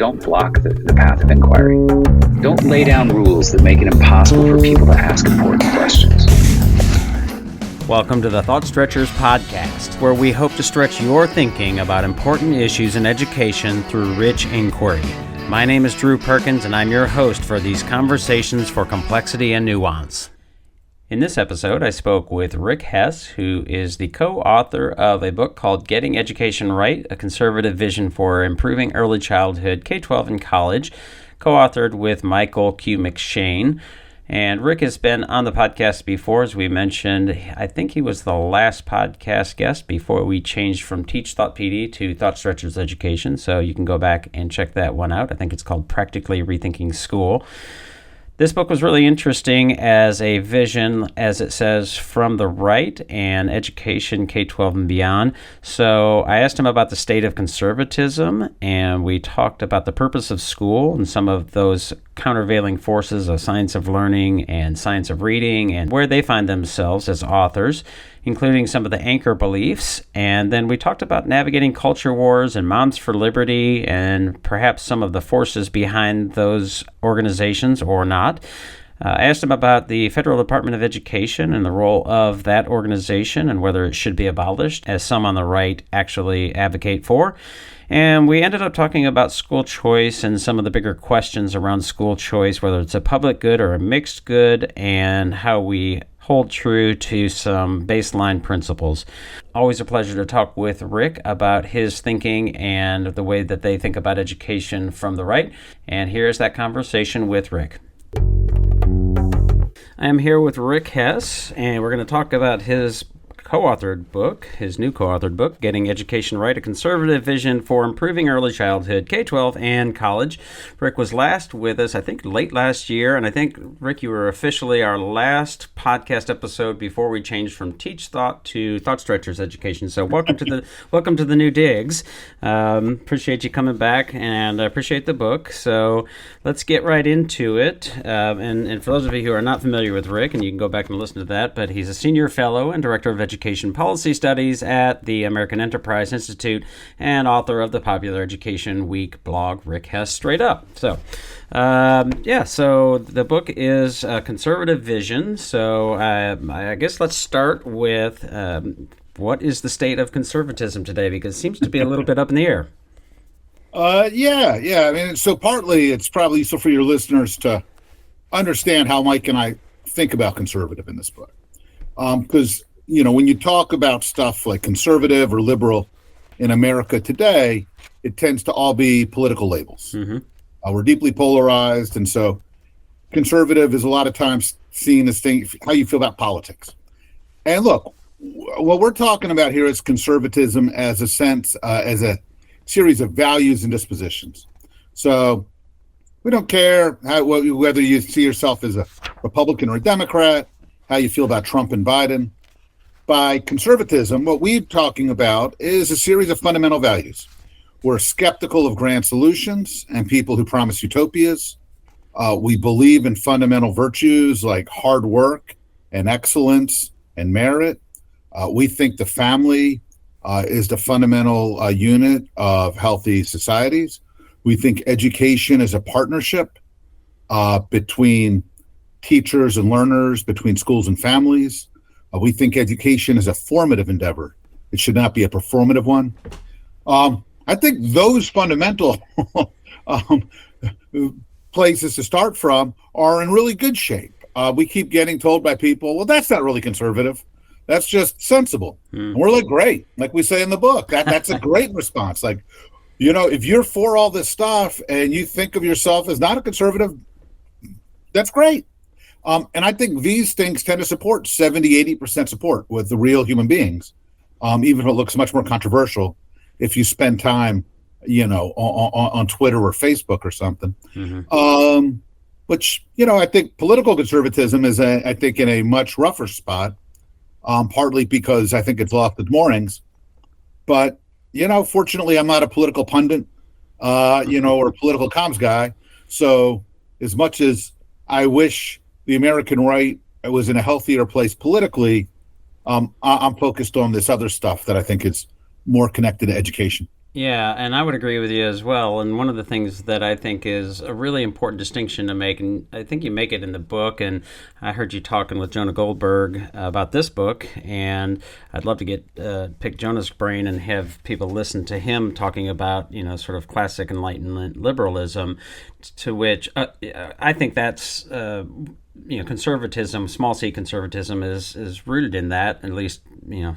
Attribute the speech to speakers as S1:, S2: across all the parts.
S1: don't block the path of inquiry. Don't lay down rules that make it impossible for people to ask important questions.
S2: Welcome to the Thought Stretchers podcast, where we hope to stretch your thinking about important issues in education through rich inquiry. My name is Drew Perkins, and I'm your host for these conversations for complexity and nuance. In this episode, I spoke with Rick Hess, who is the co-author of a book called Getting Education Right, A Conservative Vision for Improving Early Childhood, K-12, and College, co-authored with Michael Q. McShane. And Rick has been on the podcast before, as we mentioned. I think he was the last podcast guest before we changed from Teach Thought PD to Thought Stretchers Education, so you can go back and check that one out. I think it's called Practically Rethinking School. This book was really interesting as a vision, as it says, from the right and education K-12 and beyond. So I asked him about the state of conservatism, and we talked about the purpose of school and some of those countervailing forces of science of learning and science of reading and where they find themselves as authors, including some of the anchor beliefs. And then we talked about navigating culture wars and Moms for Liberty and perhaps some of the forces behind those organizations or not. I asked him about the Federal Department of Education and the role of that organization and whether it should be abolished, as some on the right actually advocate for. And we ended up talking about school choice and some of the bigger questions around school choice, whether it's a public good or a mixed good, and how we hold true to some baseline principles. Always a pleasure to talk with Rick about his thinking and the way that they think about education from the right. And here's that conversation with Rick. I am here with Rick Hess, and we're going to talk about his new co-authored book, Getting Education Right, A Conservative Vision for Improving Early Childhood, K-12, and College. Rick was last with us, I think, late last year, and I think, Rick, you were officially our last podcast episode before we changed from Teach Thought to Thought Stretchers Education. So welcome to the new digs. Appreciate you coming back, and I appreciate the book. So let's get right into it. And for those of you who are not familiar with Rick, and you can go back and listen to that, but he's a senior fellow and director of Education Policy Studies at the American Enterprise Institute and author of the popular Education Week blog, Rick Hess Straight Up. So, so the book is Conservative Vision. So I guess let's start with what is the state of conservatism today? Because it seems to be a little bit up in the air.
S3: I mean, so partly it's probably so for your listeners to understand how Mike and I think about conservative in this book. Because when you talk about stuff like conservative or liberal in America today, it tends to all be political labels. Mm-hmm. We're deeply polarized, and so conservative is a lot of times seen as how you feel about politics. And look, what we're talking about here is conservatism as a series of values and dispositions. So we don't care whether you see yourself as a Republican or a Democrat, how you feel about Trump and Biden. By conservatism, what we're talking about is a series of fundamental values. We're skeptical of grand solutions and people who promise utopias. We believe in fundamental virtues like hard work and excellence and merit. We think the family is the fundamental unit of healthy societies. We think education is a partnership between teachers and learners, between schools and families. We think education is a formative endeavor. It should not be a performative one. I think those fundamental places to start from are in really good shape. We keep getting told by people, well, that's not really conservative. That's just sensible. And we're like, great. Like we say in the book, that's a great response. Like, if you're for all this stuff and you think of yourself as not a conservative, that's great. And I think these things tend to support 70, 80% support with the real human beings, even if it looks much more controversial if you spend time, on Twitter or Facebook or something. Mm-hmm. Which, I think political conservatism is, in a much rougher spot, partly because I think it's lost its moorings. But, fortunately, I'm not a political pundit, or a political comms guy. So as much as I wish the American right was in a healthier place politically, I'm focused on this other stuff that I think is more connected to education.
S2: Yeah, and I would agree with you as well. And one of the things that I think is a really important distinction to make, and I think you make it in the book, and I heard you talking with Jonah Goldberg about this book, and I'd love to pick Jonah's brain and have people listen to him talking about, sort of classic Enlightenment liberalism, to which I think that's conservatism, small c conservatism, is rooted in that. At least,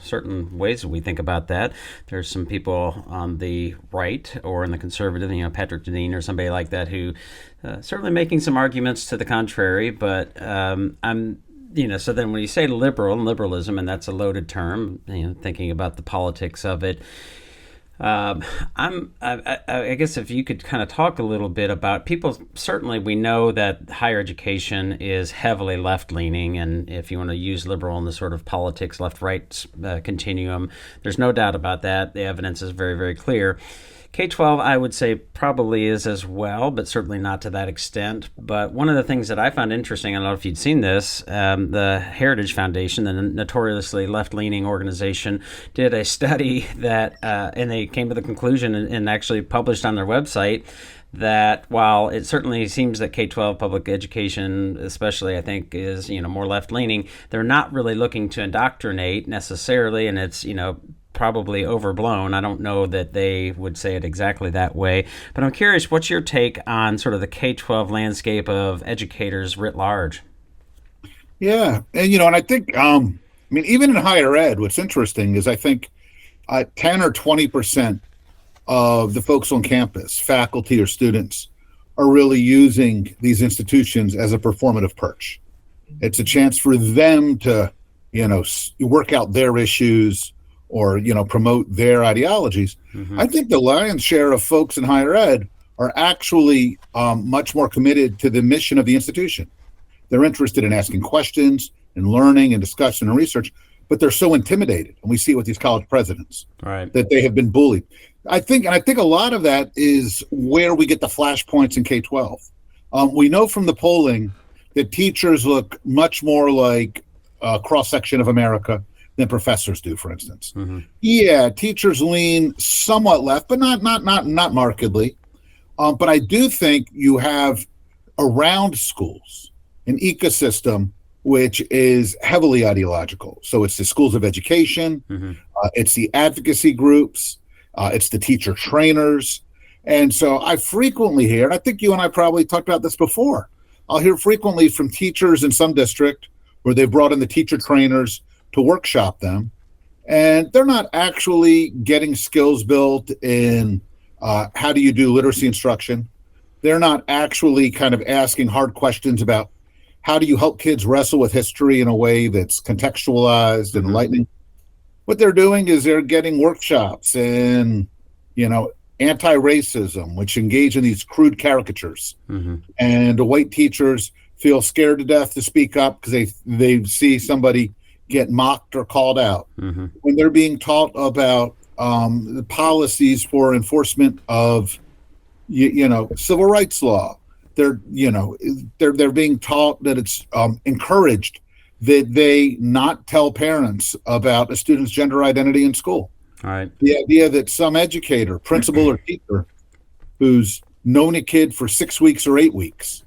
S2: certain ways that we think about that. There's some people on the right or in the conservative, Patrick Deneen or somebody like that, who certainly making some arguments to the contrary. But so then when you say liberalism, and that's a loaded term, thinking about the politics of it. I guess if you could kind of talk a little bit about people. Certainly, we know that higher education is heavily left-leaning, and if you want to use liberal in the sort of politics left-right continuum, there's no doubt about that. The evidence is very, very clear. K-12, I would say, probably is as well, but certainly not to that extent. But one of the things that I found interesting, I don't know if you'd seen this, the Heritage Foundation, the notoriously left-leaning organization, did a study that, and they came to the conclusion and actually published on their website, that while it certainly seems that K-12 public education, especially, I think, is more left-leaning, they're not really looking to indoctrinate necessarily, and it's probably overblown. I don't know that they would say it exactly that way, but I'm curious, what's your take on sort of the K-12 landscape of educators writ large?
S3: Yeah, and I think, even in higher ed, what's interesting is I think 10 or 20% of the folks on campus, faculty or students, are really using these institutions as a performative perch. It's a chance for them to, work out their issues or, promote their ideologies. Mm-hmm. I think the lion's share of folks in higher ed are actually much more committed to the mission of the institution. They're interested in asking questions and learning and discussion and research, but they're so intimidated. And we see it with these college presidents, right, that they have been bullied. I think a lot of that is where we get the flashpoints in K-12. We know from the polling that teachers look much more like a cross-section of America than professors do, for instance. Mm-hmm. Yeah, teachers lean somewhat left, but not markedly. But I do think you have around schools an ecosystem which is heavily ideological. So it's the schools of education, mm-hmm. It's the advocacy groups, it's the teacher trainers. And so I frequently hear, and I think you and I probably talked about this before, I'll hear frequently from teachers in some district where they've brought in the teacher trainers to workshop them, and they're not actually getting skills built in how do you do literacy instruction. They're not actually kind of asking hard questions about how do you help kids wrestle with history in a way that's contextualized and enlightening. What they're doing is they're getting workshops in, anti-racism, which engage in these crude caricatures. Mm-hmm. And the white teachers feel scared to death to speak up because they see somebody get mocked or called out. Mm-hmm. When they're being taught about the policies for enforcement of civil rights law, they're being taught that it's encouraged that they not tell parents about a student's gender identity in school. All right. The idea that some educator, principal or teacher who's known a kid for 6 weeks or 8 weeks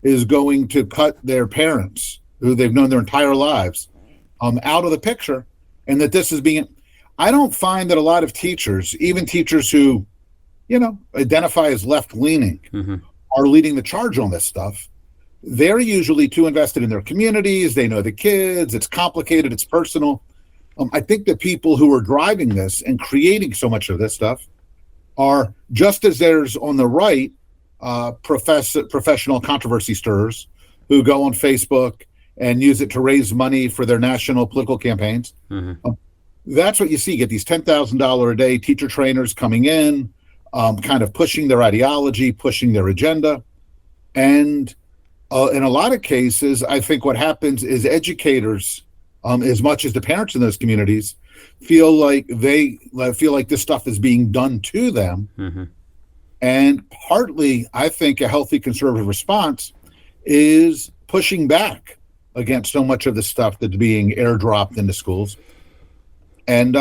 S3: is going to cut their parents who they've known their entire lives out of the picture, and that this is being, I don't find that a lot of teachers, even teachers who, identify as left-leaning, mm-hmm. are leading the charge on this stuff. They're usually too invested in their communities. They know the kids. It's complicated. It's personal. I think the people who are driving this and creating so much of this stuff are, just as there's on the right, professional controversy stirrers who go on Facebook and use it to raise money for their national political campaigns. Mm-hmm. That's what you see. You get these $10,000 a day teacher trainers coming in, kind of pushing their ideology, pushing their agenda. And in a lot of cases, I think what happens is educators, as much as the parents in those communities, feel like this stuff is being done to them. Mm-hmm. And partly, I think a healthy conservative response is pushing back against so much of the stuff that's being airdropped into schools. And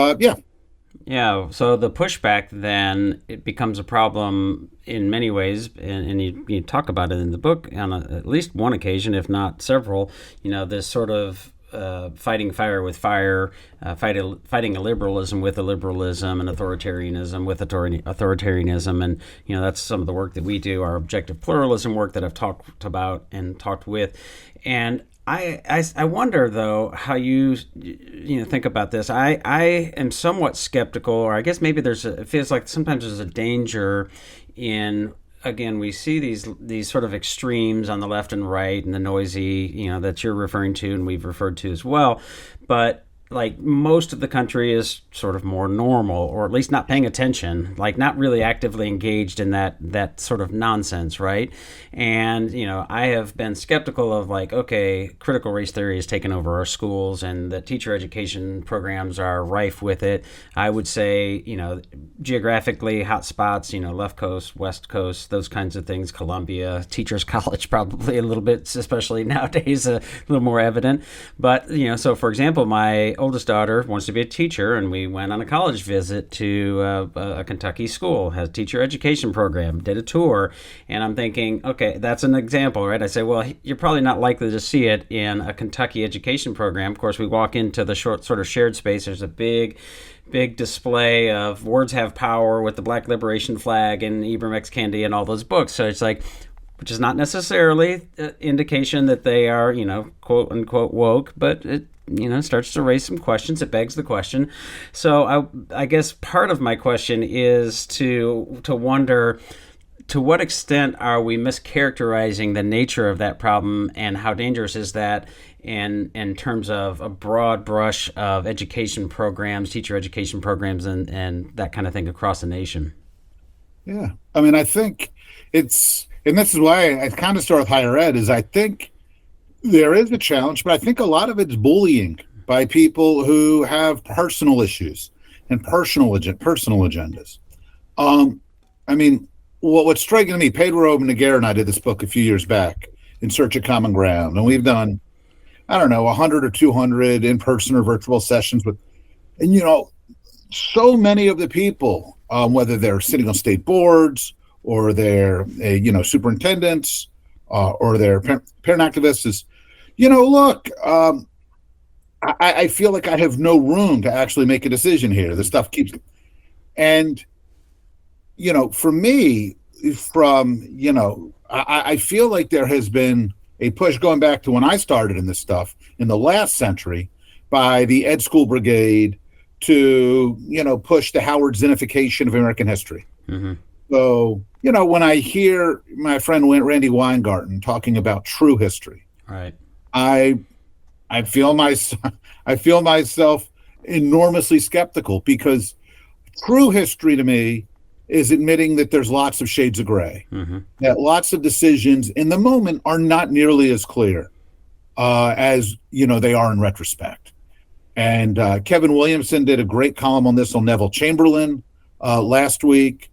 S2: Yeah, so the pushback then it becomes a problem in many ways, and you talk about it in the book on at least one occasion, if not several. This sort of fighting fire with fire, fighting a liberalism with a liberalism, and authoritarianism with authoritarianism, and that's some of the work that we do, our objective pluralism work that I've talked about and talked with, and I wonder though how you think about this. I am somewhat skeptical, or I guess maybe it feels like sometimes there's a danger in, again, we see these sort of extremes on the left and right, and the noisy that you're referring to and we've referred to as well, but like most of the country is sort of more normal, or at least not paying attention, like not really actively engaged in that sort of nonsense, right? And I have been skeptical of like, okay, critical race theory has taken over our schools, and the teacher education programs are rife with it. I would say, geographically, hot spots, left coast, west coast, those kinds of things. Columbia, Teachers College, probably a little bit, especially nowadays, a little more evident. But so for example, my oldest daughter wants to be a teacher, and we went on a college visit to a Kentucky school, has a teacher education program, did a tour, and I'm thinking, okay, that's an example, right? I say, well, you're probably not likely to see it in a Kentucky education program. Of course, we walk into the sort of shared space. There's a big display of Words Have Power with the Black Liberation flag and Ibram X. Kendi and all those books. So it's like, which is not necessarily an indication that they are, quote unquote woke, but it starts to raise some questions. It begs the question. So I guess part of my question is to wonder, to what extent are we mischaracterizing the nature of that problem, and how dangerous is that in terms of a broad brush of education programs, teacher education programs, and that kind of thing across the nation?
S3: Yeah. I mean, I think and this is why I kind of start with higher ed, is I think there is a challenge, but I think a lot of it's bullying by people who have personal issues and personal agendas. I mean, what's striking to me, Pedro Noguera and I did this book a few years back, In Search of Common Ground, and we've done, 100 or 200 in-person or virtual sessions with, and so many of the people, whether they're sitting on state boards or they're superintendents, or they're parent activists, is, look, I feel like I have no room to actually make a decision here. The stuff keeps, and for me, I feel like there has been a push going back to when I started in this stuff in the last century by the Ed School Brigade to, push the Howard Zinnification of American history. Mm-hmm. So, when I hear my friend Randy Weingarten talking about true history,
S2: right,
S3: I feel myself enormously skeptical, because true history to me is admitting that there's lots of shades of gray, mm-hmm. that lots of decisions in the moment are not nearly as clear as they are in retrospect. And Kevin Williamson did a great column on this on Neville Chamberlain last week.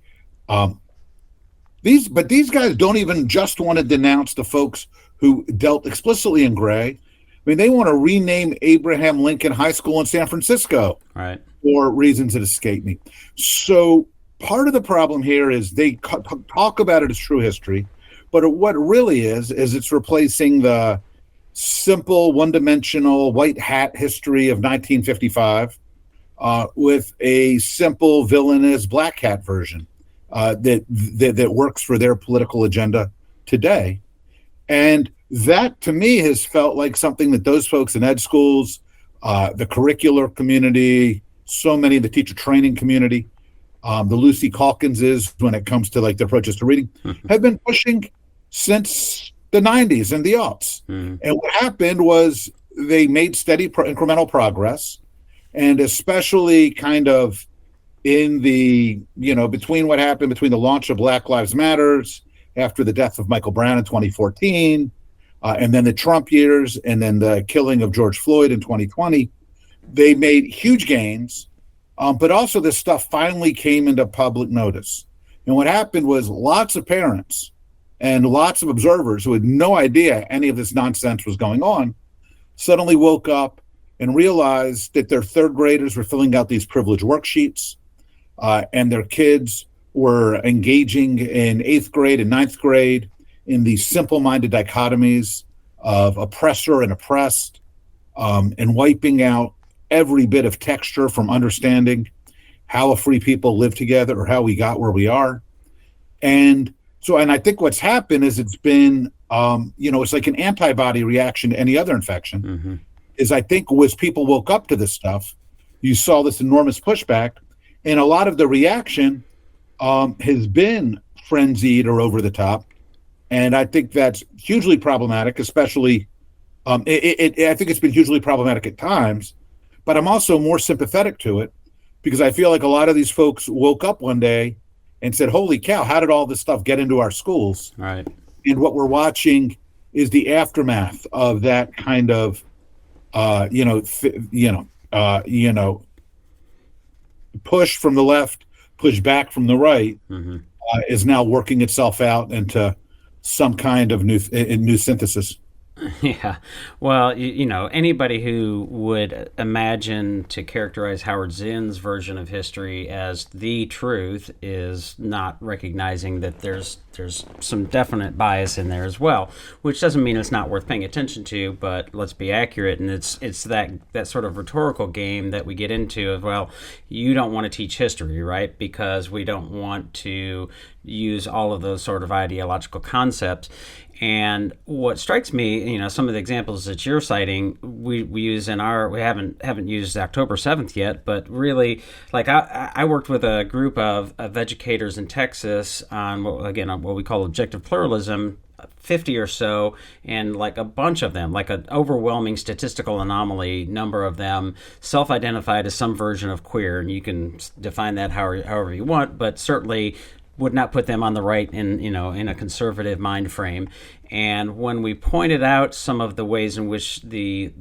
S3: These guys don't even just want to denounce the folks who dealt explicitly in gray. I mean, they want to rename Abraham Lincoln High School in San Francisco,
S2: right,
S3: for reasons that escape me. So part of the problem here is they talk about it as true history, but what it really is it's replacing the simple, one-dimensional white hat history of 1955 with a simple, villainous black hat version that works for their political agenda today. And that, to me, has felt like something that those folks in ed schools, the curricular community, so many of the teacher training community, the Lucy Calkinses, when it comes to like their approaches to reading, have been pushing since the 90s and the aughts. And what happened was they made steady incremental progress, and especially kind of in the, between what happened between the launch of Black Lives Matters after the death of Michael Brown in 2014, and then the Trump years, and then the killing of George Floyd in 2020, they made huge gains, but also this stuff finally came into public notice. And what happened was lots of parents and lots of observers who had no idea any of this nonsense was going on suddenly woke up and realized that their third graders were filling out these privilege worksheets, and their kids were engaging in 8th grade and 9th grade in these simple-minded dichotomies of oppressor and oppressed, and wiping out every bit of texture from understanding how a free people live together or how we got where we are. And I think what's happened is it's been, it's like an antibody reaction to any other infection.
S2: Mm-hmm.
S3: Is I think as people woke up to this stuff, you saw this enormous pushback, and a lot of the reaction has been frenzied or over the top. And I think that's hugely problematic, especially, I think it's been hugely problematic at times, but I'm also more sympathetic to it because I feel like a lot of these folks woke up one day and said, holy cow, how did all this stuff get into our schools?
S2: Right.
S3: And what we're watching is the aftermath of that kind of, push from the left, push back from the right,
S2: Mm-hmm.
S3: is now working itself out into some kind of new synthesis.
S2: Yeah. Well, anybody who would imagine to characterize Howard Zinn's version of history as the truth is not recognizing that there's some definite bias in there as well, which doesn't mean it's not worth paying attention to, but let's be accurate. And it's that sort of rhetorical game that we get into of, well, you don't want to teach history, right? Because we don't want to use all of those sort of ideological concepts. And what strikes me, some of the examples that you're citing, we use we haven't used October 7th yet, but really, like I worked with a group of educators in Texas on what we call objective pluralism, 50 or so, and like a bunch of them, like an overwhelming statistical anomaly number of them self-identified as some version of queer, and you can define that however you want, but certainly would not put them on the right in a conservative mind frame. And when we pointed out some of the ways in which the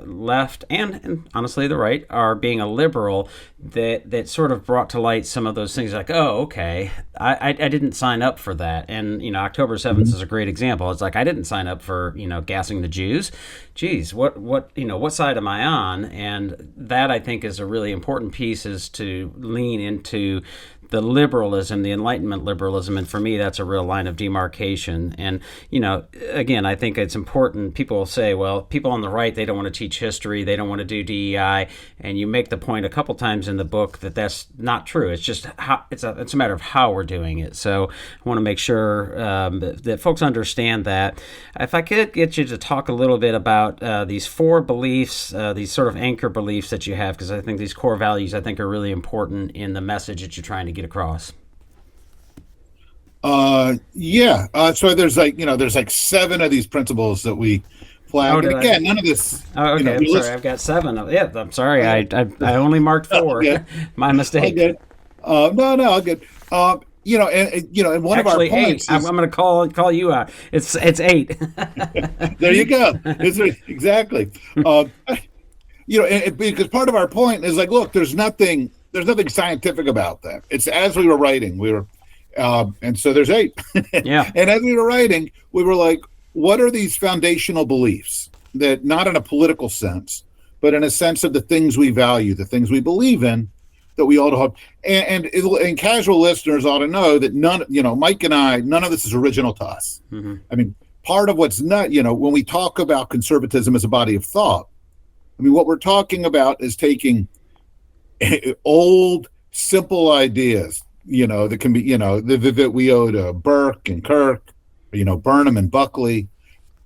S2: left and honestly the right are being a liberal, that sort of brought to light some of those things like, oh, okay, I didn't sign up for that. And, October 7th is a great example. It's like, I didn't sign up for, gassing the Jews. Geez, what side am I on? And that, I think, is a really important piece, is to lean into the liberalism, the Enlightenment liberalism, and for me, that's a real line of demarcation. And, again, I think it's important. People will say, well, people on the right, they don't want to teach history, they don't want to do DEI, and you make the point a couple times in the book that that's not true. It's just it's a matter of how we're doing it. So I want to make sure that folks understand that. If I could get you to talk a little bit about these 4 beliefs, these sort of anchor beliefs that you have, because I think these core values, I think, are really important in the message that you're trying to get across.
S3: So there's like 7 of these principles that we flagged. And again, none of this.
S2: Oh, okay. I'm sorry. I've got 7. I'm sorry. I only marked 4. My mistake.
S3: No, all good. And one
S2: Actually,
S3: of our points
S2: 8. I'm going to call you out. It's 8.
S3: There you go. Exactly. Because part of our point is like, look, there's nothing scientific about that. It's as we were writing, and so there's 8.
S2: Yeah.
S3: And as we were writing, we were like, what are these foundational beliefs that, not in a political sense, but in a sense of the things we value, the things we believe in, that we ought to have. And casual listeners ought to know that Mike and I, none of this is original to us.
S2: Mm-hmm.
S3: I mean, part of what's not, when we talk about conservatism as a body of thought, I mean, what we're talking about is taking old, simple ideas, that can be, that we owe to Burke and Kirk, Burnham and Buckley,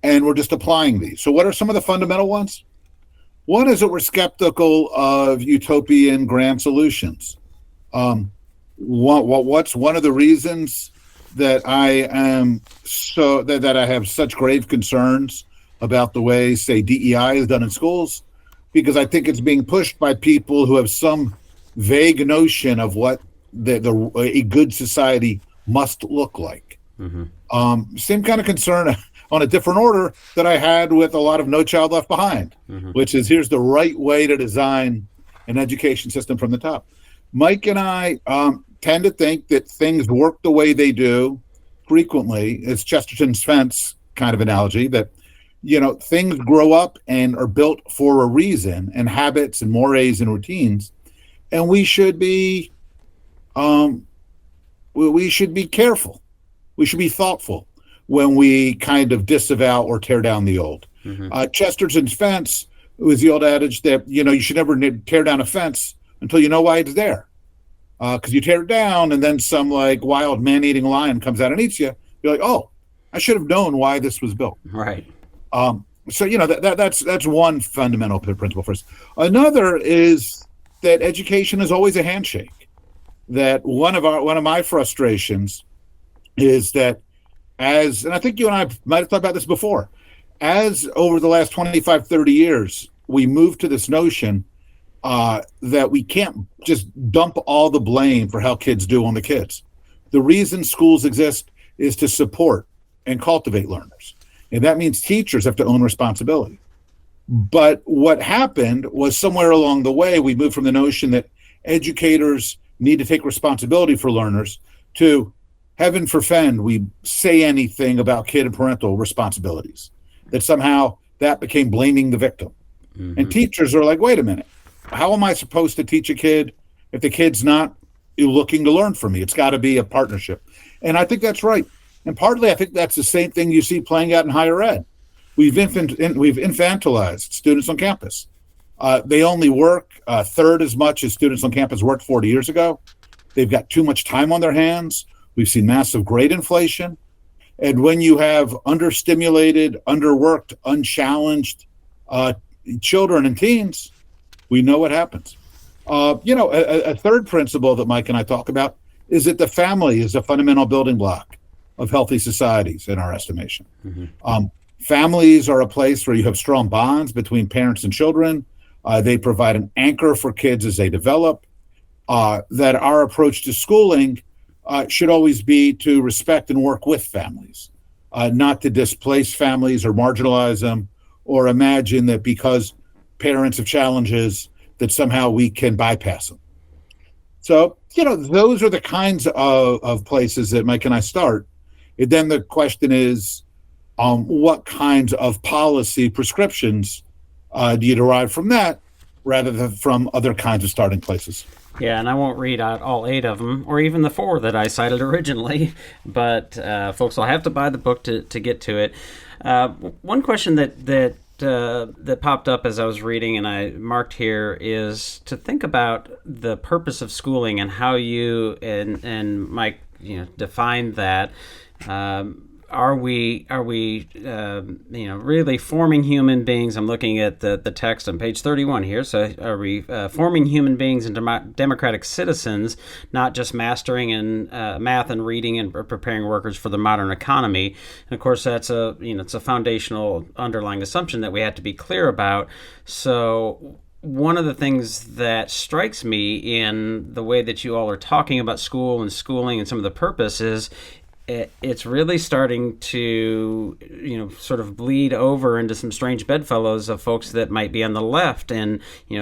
S3: and we're just applying these. So what are some of the fundamental ones? One is that we're skeptical of utopian grand solutions. What's one of the reasons that I am that I have such grave concerns about the way, say, DEI is done in schools? Because I think it's being pushed by people who have some vague notion of what a good society must look like.
S2: Mm-hmm.
S3: Same kind of concern on a different order that I had with a lot of No Child Left Behind,
S2: mm-hmm.
S3: which is, here's the right way to design an education system from the top. Mike and I tend to think that things work the way they do frequently. It's Chesterton's fence kind of analogy that, things grow up and are built for a reason, and habits and mores and routines. And we should be we should be careful. We should be thoughtful when we kind of disavow or tear down the old. Chesterton's fence was the old adage that, you should never tear down a fence until you know why it's there. Because you tear it down and then some like wild man-eating lion comes out and eats you. You're like, oh, I should have known why this was built.
S2: Right.
S3: So that's one fundamental principle for us. Another is that education is always a handshake. That one of my frustrations is that and I think you and I might have thought about this before, as over the last 25, 30 years, we moved to this notion that we can't just dump all the blame for how kids do on the kids. The reason schools exist is to support and cultivate learners. And that means teachers have to own responsibility. But what happened was somewhere along the way, we moved from the notion that educators need to take responsibility for learners to, heaven forfend, we say anything about kid and parental responsibilities. That somehow that became blaming the victim. And teachers are like, wait a minute, how am I supposed to teach a kid if the kid's not looking to learn from me? It's got to be a partnership. And I think that's right. And partly I think that's the same thing you see playing out in higher ed. We've infantilized students on campus. They only work a third as much as students on campus worked 40 years ago. They've got too much time on their hands. We've seen massive grade inflation. And when you have understimulated, underworked, unchallenged children and teens, we know what happens. A third principle that Mike and I talk about is that the family is a fundamental building block of healthy societies in our estimation. Families are a place where you have strong bonds between parents and children. They provide an anchor for kids as they develop. That our approach to schooling should always be to respect and work with families, not to displace families or marginalize them, or imagine that because parents have challenges that somehow we can bypass them. So, those are the kinds of places that Mike and I start. And then the question is, what kinds of policy prescriptions do you derive from that rather than from other kinds of starting places?
S2: Yeah, and I won't read out all 8 of them, or even the 4 that I cited originally, but folks will have to buy the book to get to it. One question that popped up as I was reading, and I marked here, is to think about the purpose of schooling and how you and Mike define that. Are we really forming human beings? I'm looking at the text on page 31 here. So are we forming human beings into democratic citizens, not just mastering in math and reading and preparing workers for the modern economy? And of course, that's it's a foundational underlying assumption that we have to be clear about. So one of the things that strikes me in the way that you all are talking about school and schooling and some of the purpose is it's really starting to, sort of bleed over into some strange bedfellows of folks that might be on the left. And,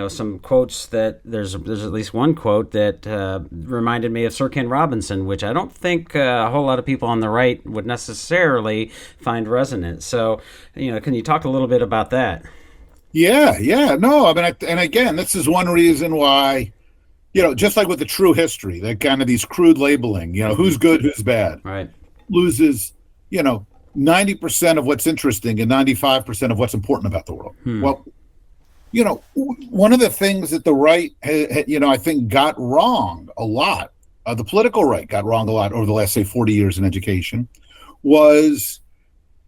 S2: some quotes that there's at least one quote that reminded me of Sir Ken Robinson, which I don't think a whole lot of people on the right would necessarily find resonant. So, can you talk a little bit about that?
S3: Yeah. No, I mean, and again, this is one reason why, just like with the true history, that kind of these crude labeling, who's good, who's bad,
S2: right,
S3: loses, 90% of what's interesting and 95% of what's important about the world. Well, one of the things that the right, I think got wrong a lot, the political right got wrong a lot over the last, say, 40 years in education, was,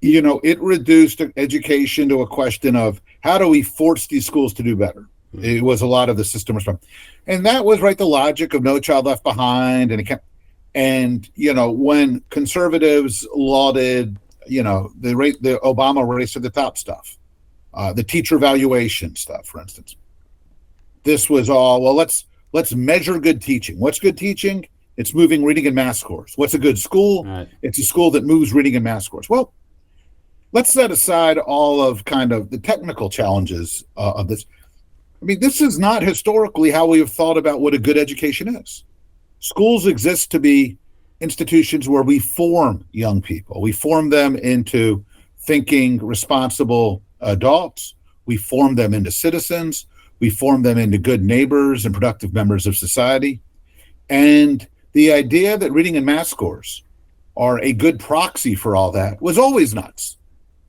S3: it reduced education to a question of how do we force these schools to do better? It was a lot of the system response. And that was the logic of No Child Left Behind. And when conservatives lauded, the Obama race to the top stuff, the teacher evaluation stuff, for instance, this was all, well, let's measure good teaching. What's good teaching? It's moving reading and math scores. What's a good school? Right. It's a school that moves reading and math scores. Well, let's set aside all of kind of the technical challenges of this. I mean, this is not historically how we have thought about what a good education is. Schools exist to be institutions where we form young people. We form them into thinking, responsible adults. We form them into citizens. We form them into good neighbors and productive members of society. And the idea that reading and math scores are a good proxy for all that was always nuts.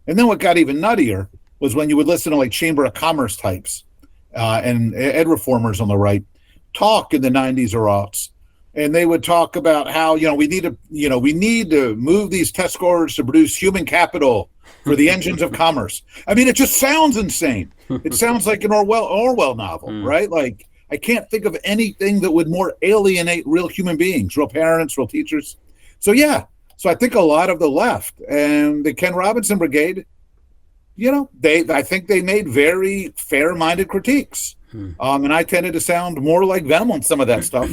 S3: And then what got even nuttier was when you would listen to like Chamber of Commerce types and ed reformers on the right talk in the 90s or aughts. And they would talk about how, we need to move these test scores to produce human capital for the engines of commerce. I mean, it just sounds insane. It sounds like an Orwell novel, right? Like, I can't think of anything that would more alienate real human beings, real parents, real teachers. So, yeah. So I think a lot of the left and the Ken Robinson Brigade, I think they made very fair-minded critiques. And I tended to sound more like them on some of that stuff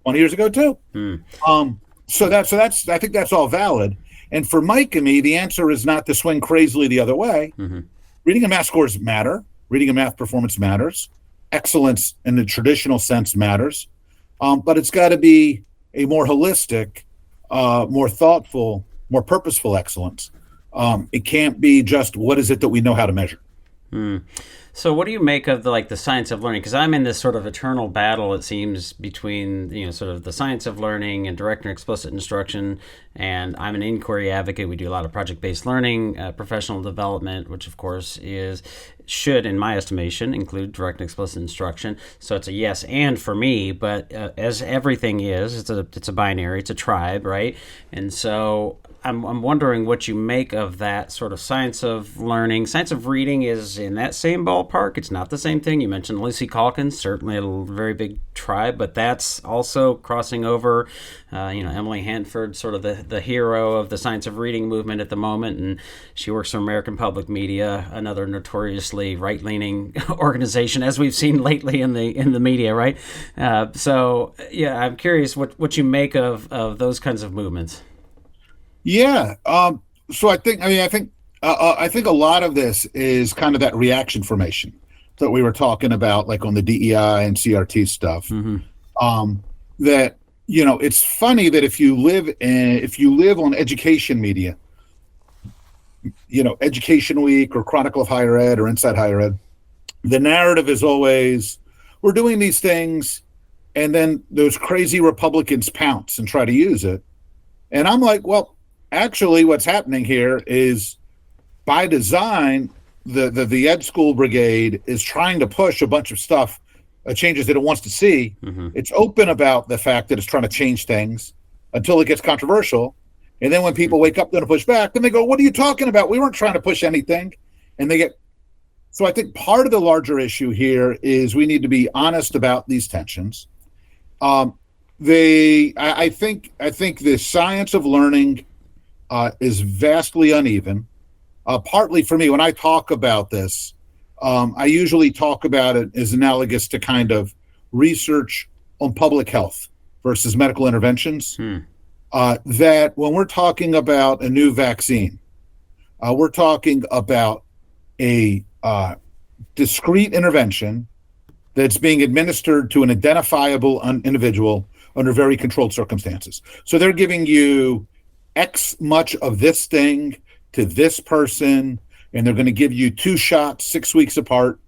S3: 20 years ago too. So that's I think that's all valid. And for Mike and me, the answer is not to swing crazily the other way. Reading and math scores matter. Reading and math performance matters. Excellence in the traditional sense matters. But it's got to be a more holistic, more thoughtful, more purposeful excellence. It can't be just what is it that we know how to measure.
S2: So what do you make of the science of learning? Because I'm in this sort of eternal battle, it seems, between sort of the science of learning and direct and explicit instruction. And I'm an inquiry advocate. We do a lot of project-based learning, professional development, which of course should, in my estimation, include direct and explicit instruction. So it's a yes and for me. But as everything is, it's a binary. It's a tribe, right? And so I'm wondering what you make of that sort of science of learning. Science of reading is in that same ballpark. It's not the same thing. You mentioned Lucy Calkins, certainly a very big tribe, but that's also crossing over. Emily Hanford, sort of the hero of the science of reading movement at the moment, and she works for American Public Media, another notoriously right-leaning organization, as we've seen lately in the media, right? I'm curious what you make of those kinds of movements.
S3: Yeah. So I think a lot of this is kind of that reaction formation that we were talking about, like on the DEI and CRT stuff. That it's funny that if you live on education media, Education Week or Chronicle of Higher Ed or Inside Higher Ed, the narrative is always we're doing these things, and then those crazy Republicans pounce and try to use it, and I'm like, well. Actually, what's happening here is, by design, the Ed School Brigade is trying to push a bunch of stuff, changes that it wants to see. It's open about the fact that it's trying to change things until it gets controversial. And then when people wake up to push back, then they go, what are you talking about? We weren't trying to push anything. And they get... So I think part of the larger issue here is we need to be honest about these tensions. I think the science of learning is vastly uneven. Partly for me, when I talk about this, I usually talk about it as analogous to kind of research on public health versus medical interventions. That when we're talking about a new vaccine, we're talking about a discrete intervention that's being administered to an identifiable individual under very controlled circumstances. So they're giving you X much of this thing to this person, and they're going to give you 2 shots 6 weeks apart,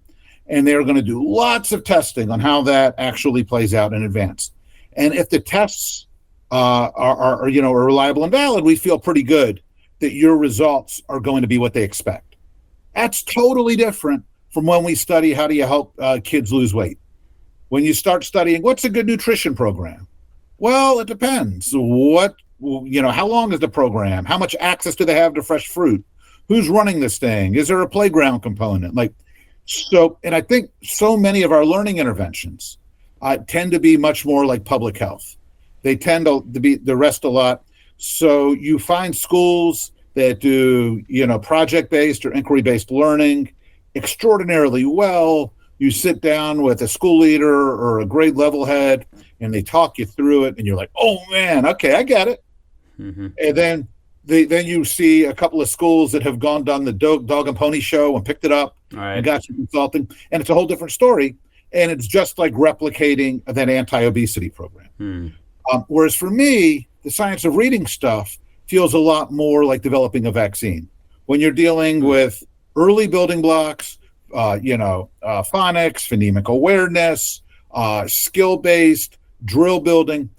S3: and they're going to do lots of testing on how that actually plays out in advance. And if the tests are reliable and valid, we feel pretty good that your results are going to be what they expect. That's totally different from when we study how do you help kids lose weight. When you start studying what's a good nutrition program, well, it depends. How long is the program? How much access do they have to fresh fruit? Who's running this thing? Is there a playground component? And I think so many of our learning interventions tend to be much more like public health. They tend to be the rest a lot. So you find schools that do, project-based or inquiry-based learning extraordinarily well. You sit down with a school leader or a grade level head, and they talk you through it, and you're like, oh man, okay, I get it. And then you see a couple of schools that have done the dog and pony show and picked it up and got some consulting, and it's a whole different story. And it's just like replicating that anti-obesity program. Whereas for me, the science of reading stuff feels a lot more like developing a vaccine. When you're dealing with early building blocks, phonics, phonemic awareness, skill-based, drill building,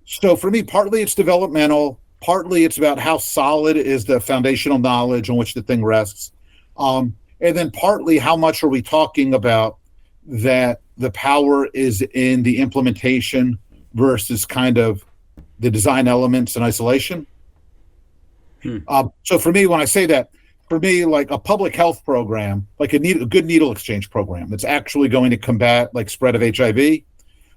S3: So for me, partly it's developmental, partly it's about how solid is the foundational knowledge on which the thing rests. And then partly how much are we talking about that the power is in the implementation versus kind of the design elements in isolation. So for me, when I say that, for me, like a public health program, like a good needle exchange program that's actually going to combat like spread of HIV,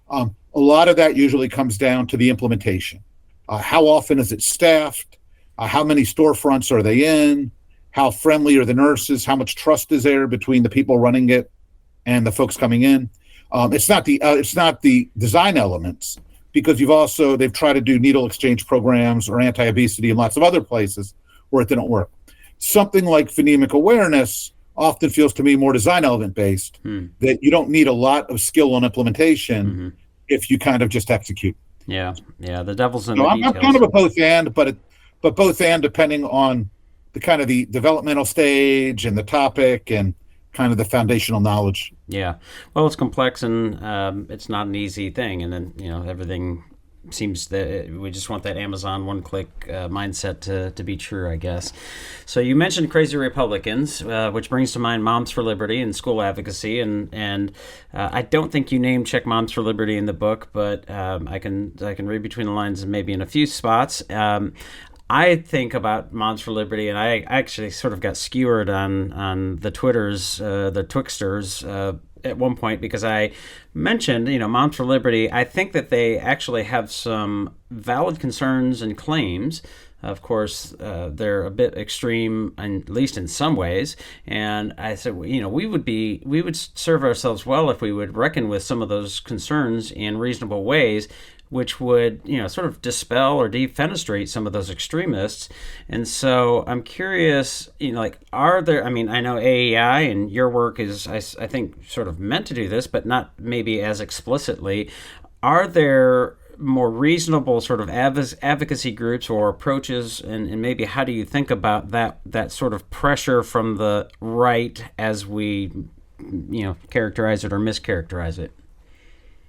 S3: a lot of that usually comes down to the implementation. How often is it staffed? How many storefronts are they in? How friendly are the nurses? How much trust is there between the people running it and the folks coming in? It's not the design elements, because they've tried to do needle exchange programs or anti-obesity in lots of other places where it didn't work. Something like phonemic awareness often feels to me more design element based, that you don't need a lot of skill on implementation if you kind of just execute.
S2: Yeah. The devil's in the
S3: I'm
S2: details.
S3: kind of a both and, but both and depending on the kind of the developmental stage and the topic and kind of the foundational knowledge.
S2: Yeah. Well, it's complex and it's not an easy thing. And then, everything seems that we just want that Amazon one-click mindset to be true, I guess. So you mentioned Crazy Republicans, which brings to mind Moms for Liberty and school advocacy. And I don't think you name check Moms for Liberty in the book, but I can read between the lines and maybe in a few spots. I think about Moms for Liberty, and I actually sort of got skewered on the Twitters, the Twixters, at one point because I mentioned, Moms for Liberty. I think that they actually have some valid concerns and claims. Of course, they're a bit extreme, at least in some ways. And I said, we would serve ourselves well if we would reckon with some of those concerns in reasonable ways, which would, sort of dispel or defenestrate some of those extremists. And so I'm curious, are there, I know AEI and your work is, I think, sort of meant to do this, but not maybe as explicitly. Are there more reasonable sort of advocacy groups or approaches, and maybe how do you think about that sort of pressure from the right as we, characterize it or mischaracterize it?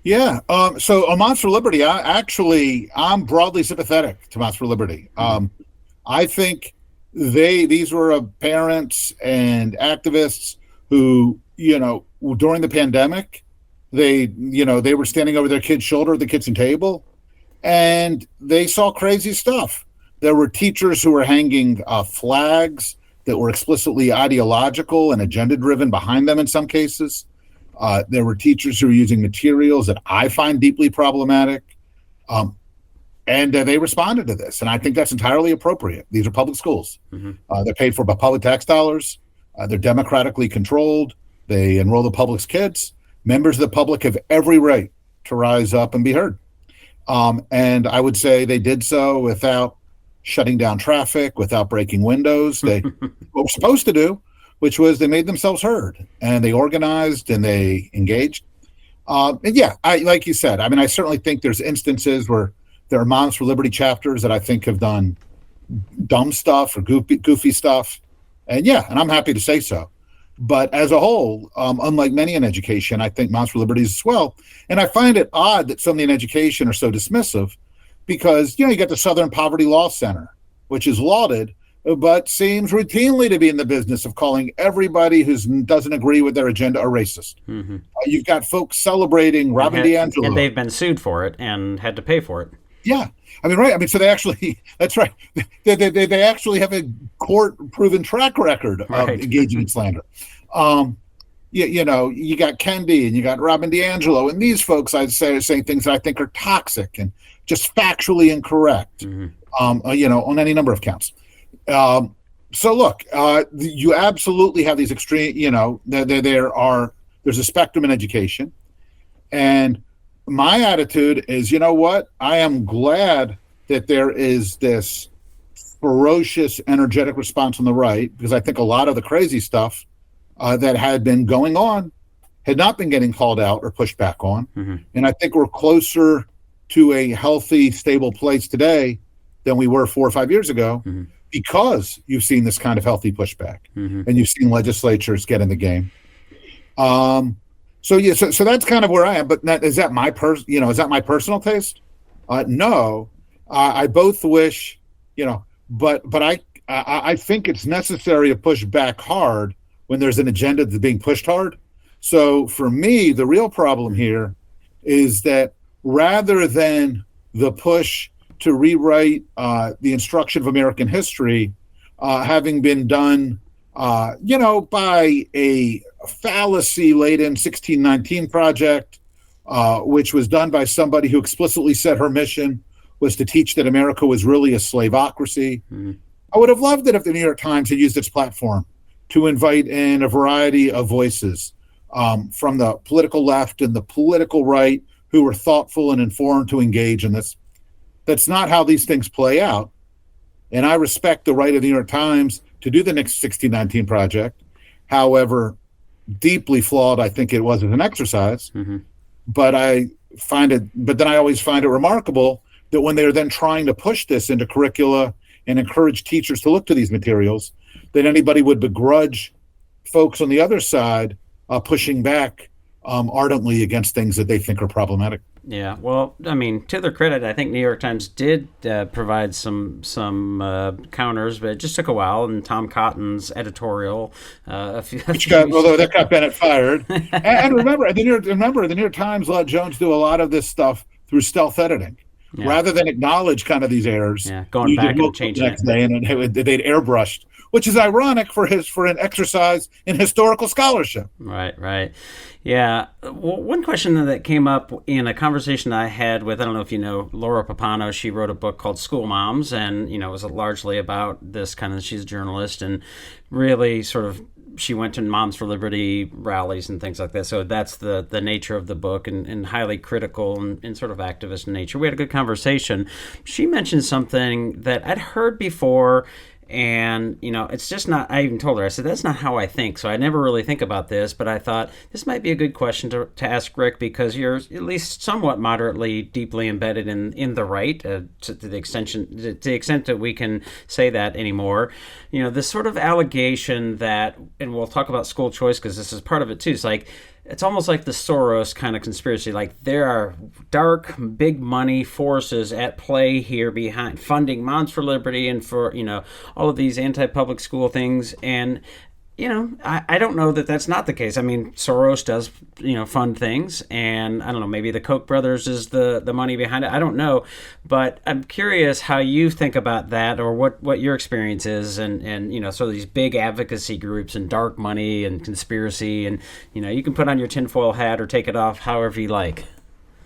S3: Yeah. So on Moms for Liberty, I'm broadly sympathetic to Moms for Liberty. I think these were parents and activists who, during the pandemic, they were standing over their kid's shoulder at the kitchen table, and they saw crazy stuff. There were teachers who were hanging flags that were explicitly ideological and agenda-driven behind them in some cases. There were teachers who were using materials that I find deeply problematic, and they responded to this. And I think that's entirely appropriate. These are public schools. They're paid for by public tax dollars. They're democratically controlled. They enroll the public's kids. Members of the public have every right to rise up and be heard. And I would say they did so without shutting down traffic, without breaking windows. They what we're supposed to do, which was they made themselves heard, and they organized and they engaged. And yeah, like you said, I certainly think there's instances where there are Moms for Liberty chapters that I think have done dumb stuff or goofy stuff. And yeah, and I'm happy to say so. But as a whole, unlike many in education, I think Moms for Liberty is as well. And I find it odd that so many in education are so dismissive because, you got the Southern Poverty Law Center, which is lauded, but seems routinely to be in the business of calling everybody who doesn't agree with their agenda a racist. You've got folks celebrating Robin DiAngelo.
S2: And they've been sued for it and had to pay for it.
S3: Yeah. Right. So they actually, that's right. They actually have a court-proven track record of engaging in slander. You got Kendi and you got Robin DiAngelo, and these folks, I'd say, are saying things that I think are toxic and just factually incorrect, on any number of counts. So look, you absolutely have these extreme, there's a spectrum in education. And my attitude is, what? I am glad that there is this ferocious, energetic response on the right, because I think a lot of the crazy stuff that had been going on had not been getting called out or pushed back on. And I think we're closer to a healthy, stable place today than we were 4 or 5 years ago. Because you've seen this kind of healthy pushback, and you've seen legislatures get in the game. So that's kind of where I am. But is that my personal taste? No, I both wish, but I think it's necessary to push back hard when there's an agenda that's being pushed hard. So for me, the real problem here is that rather than the push to rewrite the instruction of American history, having been done, by a fallacy-laden 1619 project, which was done by somebody who explicitly said her mission was to teach that America was really a slavocracy. Mm-hmm. I would have loved it if the New York Times had used its platform to invite in a variety of voices from the political left and the political right who were thoughtful and informed to engage in this. That's not how these things play out. And I respect the right of the New York Times to do the next 1619 project. However, deeply flawed I think it was as an exercise. Mm-hmm. But then I always find it remarkable that when they're then trying to push this into curricula and encourage teachers to look to these materials, that anybody would begrudge folks on the other side pushing back ardently against things that they think are problematic.
S2: Yeah, well, I mean, to their credit, I think New York Times did provide some counters, but it just took a while. And Tom Cotton's editorial,
S3: although that got Bennett fired. and remember, the New York Times let Jones do a lot of this stuff through stealth editing, rather than acknowledge kind of these errors.
S2: Yeah, going back and changing
S3: the next day, and they'd airbrushed, which is ironic for an exercise in historical scholarship.
S2: Right. Yeah. Well, one question that came up in a conversation I had with, I don't know if you know, Laura Papano. She wrote a book called School Moms, and, it was largely about this kind of, she's a journalist, and really sort of, she went to Moms for Liberty rallies and things like that. So that's the nature of the book, and highly critical and sort of activist in nature. We had a good conversation. She mentioned something that I'd heard before, and, it's just not, I even told her, I said, that's not how I think. So I never really think about this, but I thought this might be a good question to ask Rick, because you're at least somewhat moderately deeply embedded in the right, to the extent that we can say that anymore. This sort of allegation that, and we'll talk about school choice because this is part of it too. It's almost like the Soros kind of conspiracy. Like, there are dark, big money forces at play here behind funding Moms for Liberty and for, all of these anti-public school things. And, I don't know that that's not the case. I mean, Soros does, fund things. And I don't know, maybe the Koch brothers is the money behind it. I don't know. But I'm curious how you think about that, or what your experience is, and sort of these big advocacy groups and dark money and conspiracy. And, you can put on your tinfoil hat or take it off however you like.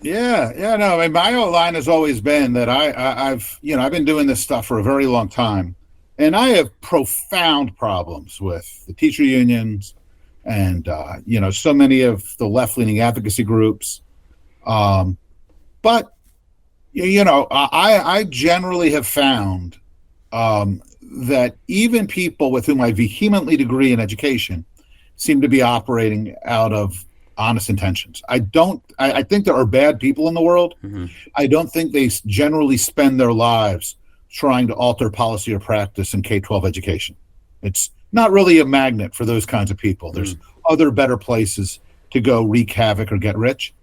S3: Yeah. No, I mean, my whole line has always been that I've been doing this stuff for a very long time. And I have profound problems with the teacher unions and, so many of the left-leaning advocacy groups. But, I generally have found that even people with whom I vehemently agree in education seem to be operating out of honest intentions. I think there are bad people in the world. Mm-hmm. I don't think they generally spend their lives trying to alter policy or practice in K-12 education. It's not really a magnet for those kinds of people. There's other better places to go wreak havoc or get rich.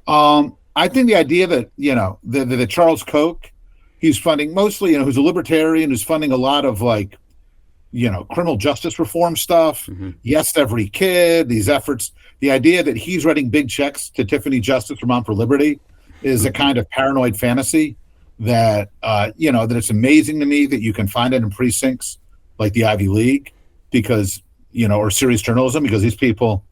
S3: I think the idea that, that Charles Koch, he's funding mostly, who's a libertarian, who's funding a lot of criminal justice reform stuff. Mm-hmm. Yes, every kid, these efforts, the idea that he's writing big checks to Tiffany Justice or Mom for Liberty is a kind of paranoid fantasy that that it's amazing to me that you can find it in precincts like the Ivy League, because or serious journalism, because these people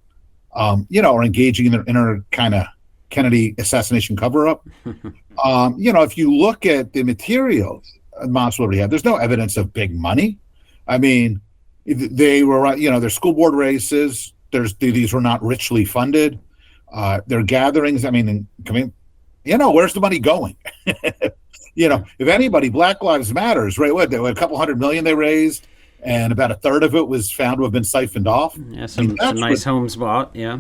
S3: are engaging in their inner kind of Kennedy assassination cover-up. If you look at the materials Moms for Liberty had, there's no evidence of big money. I mean, they were their school board races, these were not richly funded. Their gatherings, where's the money going? If anybody, Black Lives Matters, right? What, a couple $100 million they raised, and about a third of it was found to have been siphoned off.
S2: Yeah, some nice homes bought. Yeah.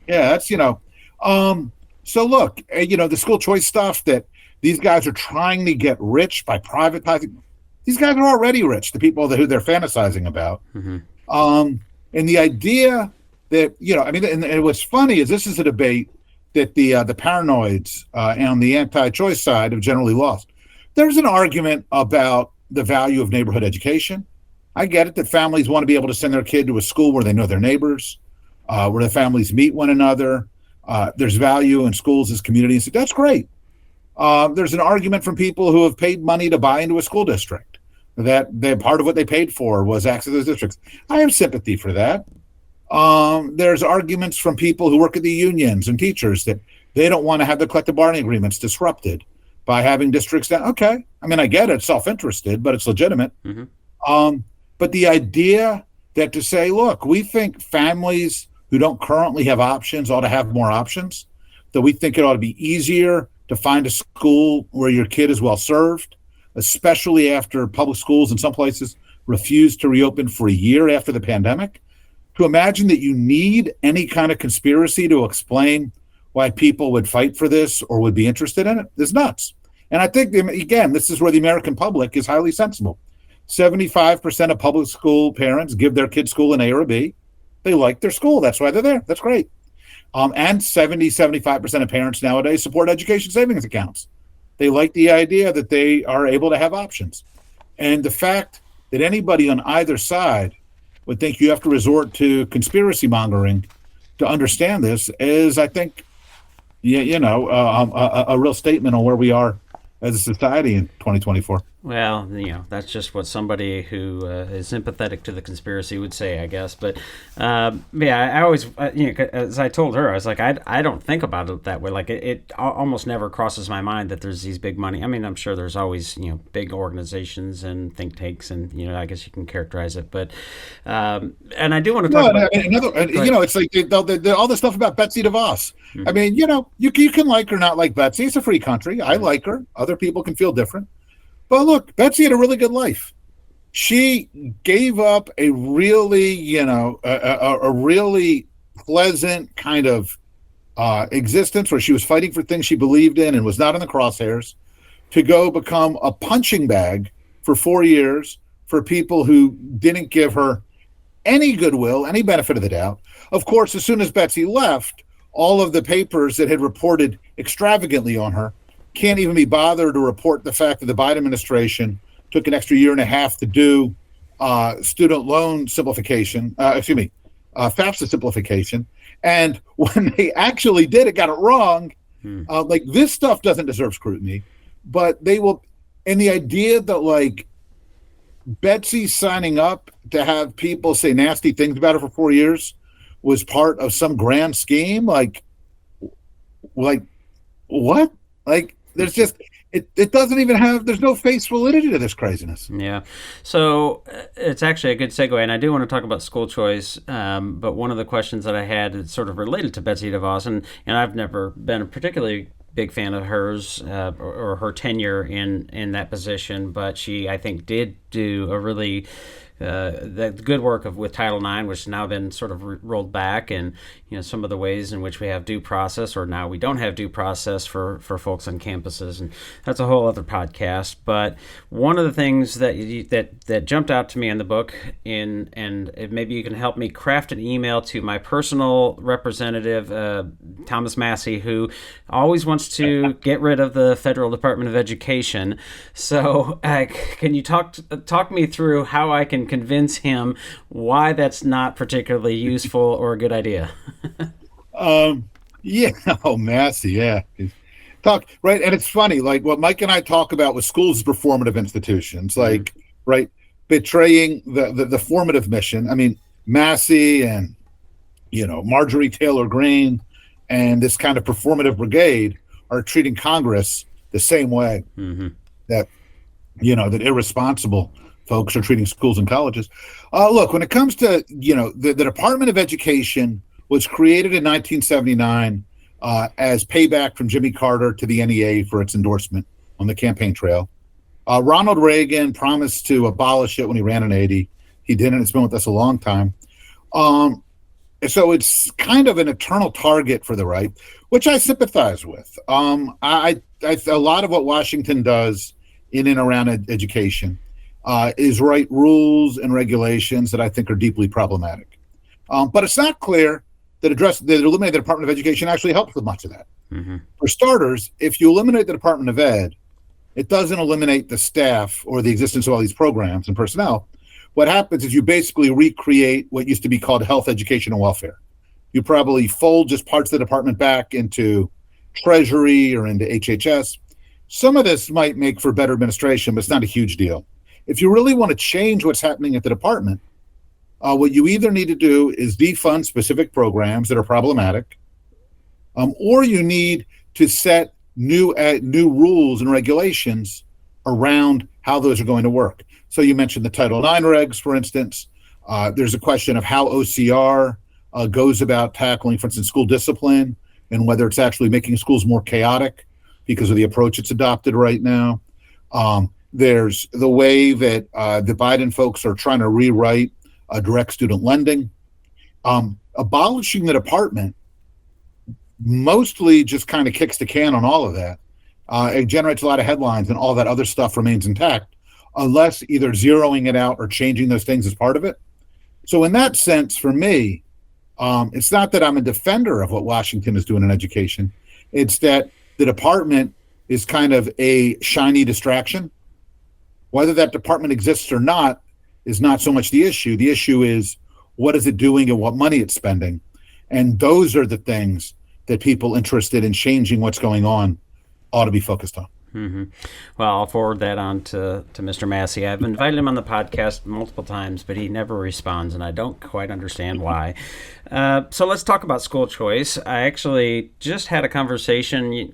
S3: Yeah, that's So look, the school choice stuff that these guys are trying to get rich by privatizing. These guys are already rich. The people who they're fantasizing about. Mm-hmm. And the idea that and what's funny is this is a debate that the paranoids and the anti-choice side have generally lost. There's an argument about the value of neighborhood education. I get it that families want to be able to send their kid to a school where they know their neighbors, where the families meet one another. There's value in schools as communities. That's great. There's an argument from people who have paid money to buy into a school district that part of what they paid for was access to those districts. I have sympathy for that. There's arguments from people who work at the unions and teachers that they don't want to have the collective bargaining agreements disrupted by having districts down. Okay. I mean, I get it. It's self-interested, but it's legitimate. Mm-hmm. But the idea that to say, look, we think families who don't currently have options ought to have more options, that we think it ought to be easier to find a school where your kid is well served, especially after public schools in some places refused to reopen for a year after the pandemic. To imagine that you need any kind of conspiracy to explain why people would fight for this or would be interested in it is nuts. And I think, again, this is where the American public is highly sensible. 75% of public school parents give their kids school an A or a B. They like their school. That's why they're there. That's great. And 75% of parents nowadays support education savings accounts. They like the idea that they are able to have options. And the fact that anybody on either side would think you have to resort to conspiracy mongering to understand this is, I think, a real statement on where we are as a society in 2024.
S2: Well, that's just what somebody who is sympathetic to the conspiracy would say, I guess. But I always, as I told her, I was like, I don't think about it that way. Like it almost never crosses my mind that there's these big money. I mean, I'm sure there's always, big organizations and think tanks, and I guess you can characterize it. But and I do want to talk about
S3: it's like all the stuff about Betsy DeVos. Mm-hmm. I mean, you can like or not like Betsy. It's a free country. I like her. Other people can feel different. But look, Betsy had a really good life. She gave up a really, a really pleasant kind of existence where she was fighting for things she believed in and was not in the crosshairs, to go become a punching bag for 4 years for people who didn't give her any goodwill, any benefit of the doubt. Of course, as soon as Betsy left, all of the papers that had reported extravagantly on her can't even be bothered to report the fact that the Biden administration took an extra year and a half to do student loan simplification, FAFSA simplification. And when they actually did it, got it wrong. Like, this stuff doesn't deserve scrutiny, but they will. And the idea that, like, Betsy signing up to have people say nasty things about her for 4 years was part of some grand scheme. Like what? Like, there's just, it doesn't even have, there's no face validity to this craziness.
S2: Yeah. So it's actually a good segue, and I do want to talk about school choice, but one of the questions that I had is sort of related to Betsy DeVos, and I've never been a particularly big fan of hers or her tenure in that position, but she, I think, did do a really the good work with Title IX, which has now been sort of rolled back, and some of the ways in which we have due process, or now we don't have due process for folks on campuses, and that's a whole other podcast. But one of the things that jumped out to me in the book, and maybe you can help me craft an email to my personal representative, Thomas Massey, who always wants to get rid of the Federal Department of Education. So can you talk me through how I can convince him why that's not particularly useful or a good idea?
S3: Massey, yeah. Talk, right, and it's funny, like what Mike and I talk about with schools as performative institutions, like, right, betraying the formative mission. I mean, Massey and, Marjorie Taylor Greene and this kind of performative brigade are treating Congress the same way that irresponsible folks are treating schools and colleges. Look, when it comes to, the Department of Education was created in 1979 as payback from Jimmy Carter to the NEA for its endorsement on the campaign trail. Ronald Reagan promised to abolish it when he ran in 80. He didn't. It's been with us a long time. So it's kind of an eternal target for the right, which I sympathize with. A lot of what Washington does in and around education is write rules and regulations that I think are deeply problematic. But it's not clear that eliminate the Department of Education actually helps with much of that.
S2: Mm-hmm.
S3: For starters, if you eliminate the Department of Ed, it doesn't eliminate the staff or the existence of all these programs and personnel. What happens is you basically recreate what used to be called health, education, and welfare. You probably fold just parts of the department back into Treasury or into HHS. Some of this might make for better administration, but it's not a huge deal. If you really want to change what's happening at the department, what you either need to do is defund specific programs that are problematic, or you need to set new rules and regulations around how those are going to work. So you mentioned the Title IX regs, for instance. There's a question of how OCR goes about tackling, for instance, school discipline, and whether it's actually making schools more chaotic because of the approach it's adopted right now. There's the way that the Biden folks are trying to rewrite direct student lending. Abolishing the department mostly just kind of kicks the can on all of that. It generates a lot of headlines, and all that other stuff remains intact, unless either zeroing it out or changing those things is part of it. So in that sense, for me, it's not that I'm a defender of what Washington is doing in education. It's that the department is kind of a shiny distraction. Whether that department exists or not is not so much the issue. The issue is, what is it doing and what money it's spending? And those are the things that people interested in changing what's going on ought to be focused on.
S2: Mm-hmm. Well, I'll forward that on to Mr. Massey. I've invited him on the podcast multiple times, but he never responds, and I don't quite understand why. So let's talk about school choice. I actually just had a conversation.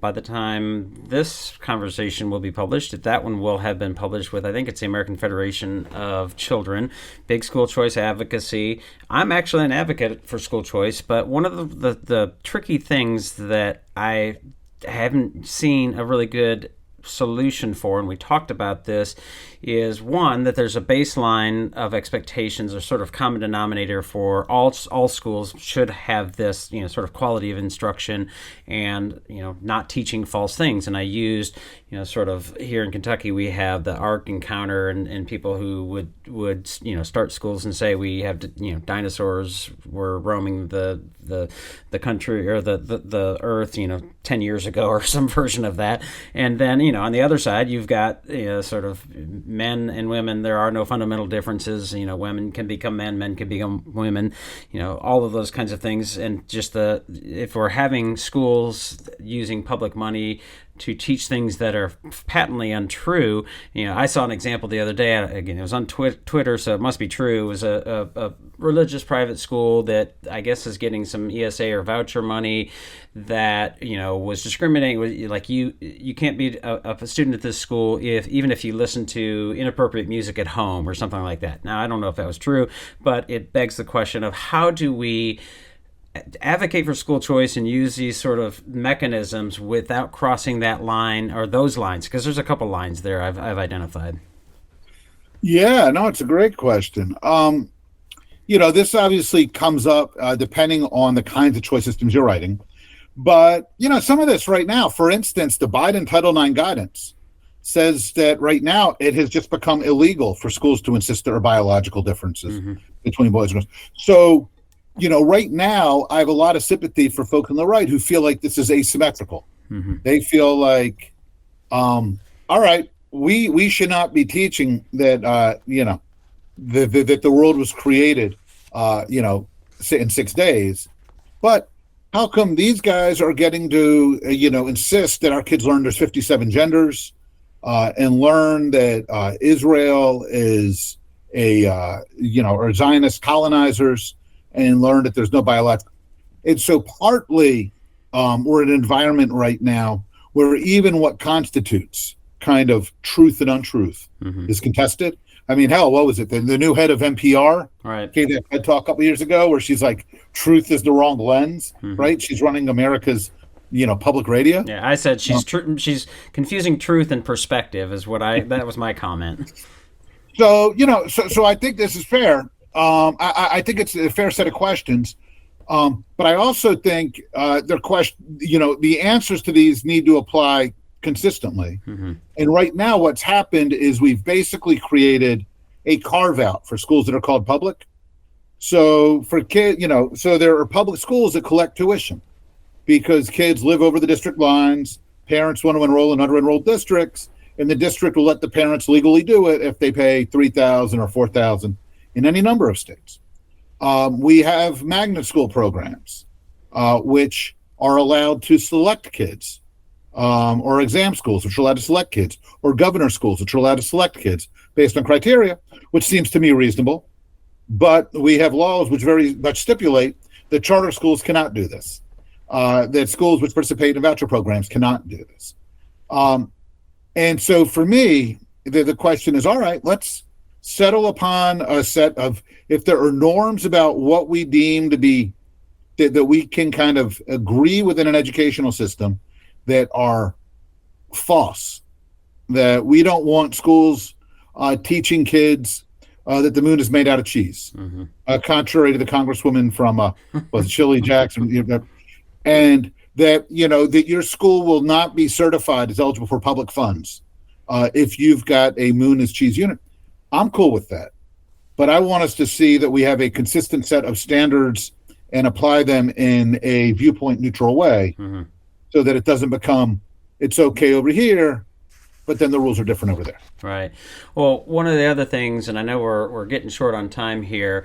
S2: By the time this conversation will be published, that one will have been published with, I think it's the American Federation of Children, big school choice advocacy. I'm actually an advocate for school choice, but one of the tricky things that I haven't seen a really good solution for, and we talked about this, is one, that there's a baseline of expectations or sort of common denominator for all schools should have this, sort of quality of instruction and, not teaching false things. And I used, sort of here in Kentucky, we have the Ark encounter and people who would start schools and say we have, dinosaurs were roaming the country or the earth, 10 years ago or some version of that. And then, on the other side, you've got, sort of men and women. There are no fundamental differences. Women can become men can become women, all of those kinds of things. And just if we're having schools using public money to teach things that are patently untrue. I saw an example the other day. Again, it was on Twitter, so it must be true. It was a religious private school that I guess is getting some ESA or voucher money that was discriminating. Like you can't be a student at this school even if you listen to inappropriate music at home or something like that. Now, I don't know if that was true, but it begs the question of how do we advocate for school choice and use these sort of mechanisms without crossing that line or those lines? Because there's a couple lines there I've identified. Yeah,
S3: no, it's a great question. This obviously comes up depending on the kinds of choice systems you're writing. But, some of this right now, for instance, the Biden Title IX guidance says that right now it has just become illegal for schools to insist there are biological differences between boys and girls. So, right now, I have a lot of sympathy for folks on the right who feel like this is asymmetrical. Mm-hmm. They feel like, all right, we should not be teaching that, that the world was created, in 6 days. But how come these guys are getting to, insist that our kids learn there's 57 genders and learn that Israel is or Zionist colonizers, and learn that there's no biological. And so partly we're in an environment right now where even what constitutes kind of truth and untruth is contested. I mean, hell, what was it? The new head of NPR gave that TED talk a couple years ago where she's like, truth is the wrong lens, right? She's running America's, public radio.
S2: Yeah, I said she's confusing truth and perspective is that was my comment.
S3: So, so I think this is fair. I think it's a fair set of questions, but I also think the answers to these need to apply consistently. Mm-hmm. And right now, what's happened is we've basically created a carve out for schools that are called public. So for kids, so there are public schools that collect tuition because kids live over the district lines. Parents want to enroll in under-enrolled districts, and the district will let the parents legally do it if they pay $3,000 or $4,000 in any number of states. We have magnet school programs, which are allowed to select kids, or exam schools, which are allowed to select kids, or governor schools, which are allowed to select kids based on criteria, which seems to me reasonable. But we have laws which very much stipulate that charter schools cannot do this, that schools which participate in voucher programs cannot do this. And so for me, the question is, all right, let's settle upon a set of, if there are norms about what we deem to be, that we can kind of agree within an educational system that are false, that we don't want schools teaching kids that the moon is made out of cheese, contrary to the congresswoman from Shirley Jackson, and that that your school will not be certified as eligible for public funds if you've got a moon is cheese unit. I'm cool with that, but I want us to see that we have a consistent set of standards and apply them in a viewpoint neutral way, so that it doesn't become it's okay over here, but then the rules are different over there.
S2: Right. Well, one of the other things, and I know we're getting short on time here,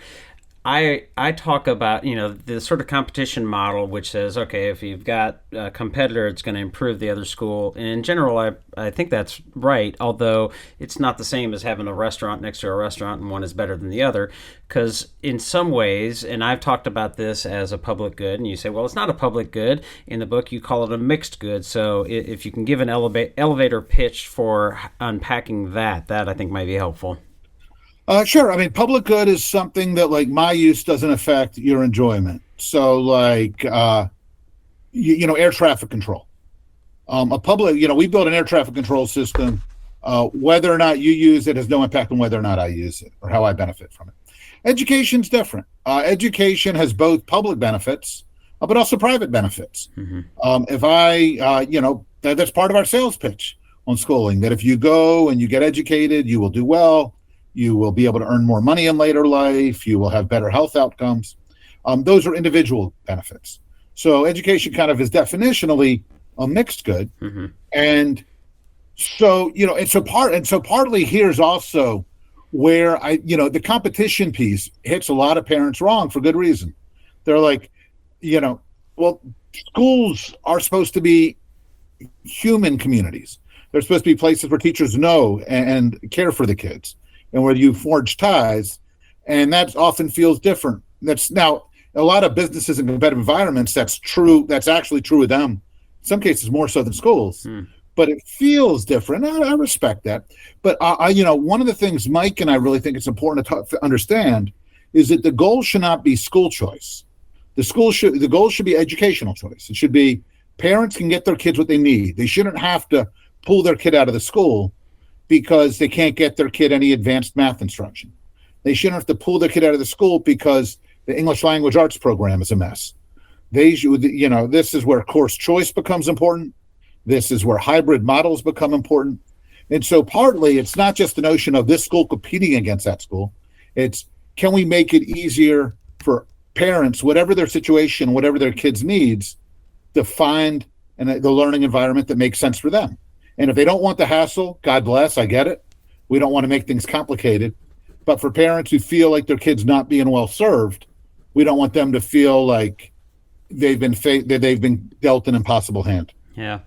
S2: I talk about, the sort of competition model, which says, okay, if you've got a competitor, it's going to improve the other school. And in general, I think that's right, although it's not the same as having a restaurant next to a restaurant and one is better than the other. Because in some ways, and I've talked about this as a public good, and you say, well, it's not a public good. In the book, you call it a mixed good. So if you can give an elevator pitch for unpacking that I think might be helpful.
S3: Sure. I mean, public good is something that, like, my use doesn't affect your enjoyment. So, like, air traffic control. We built an air traffic control system. Whether or not you use it has no impact on whether or not I use it or how I benefit from it. Education's different. Education has both public benefits, but also private benefits. If that's part of our sales pitch on schooling, that if you go and you get educated, you will do well. You will be able to earn more money in later life. You will have better health outcomes. Those are individual benefits. So education kind of is definitionally a mixed good. And so, partly here's also where the competition piece hits a lot of parents wrong for good reason. They're like, well, schools are supposed to be human communities. They're supposed to be places where teachers know and care for the kids, and where you forge ties, and that often feels different. That's now a lot of businesses and competitive environments. That's true. That's actually true of them. In some cases, more so than schools. But it feels different. I respect that. But one of the things Mike and I really think it's important to understand is that the goal should not be school choice. The goal should be educational choice. It should be parents can get their kids what they need. They shouldn't have to pull their kid out of the school because they can't get their kid any advanced math instruction. They shouldn't have to pull their kid out of the school because the English language arts program is a mess. This is where course choice becomes important. This is where hybrid models become important. And so partly it's not just the notion of this school competing against that school. It's, can we make it easier for parents, whatever their situation, whatever their kids' needs, to find the learning environment that makes sense for them. And if they don't want the hassle, God bless, I get it. We don't want to make things complicated. But for parents who feel like their kid's not being well served, we don't want them to feel like they've been dealt an impossible hand.
S2: Yeah.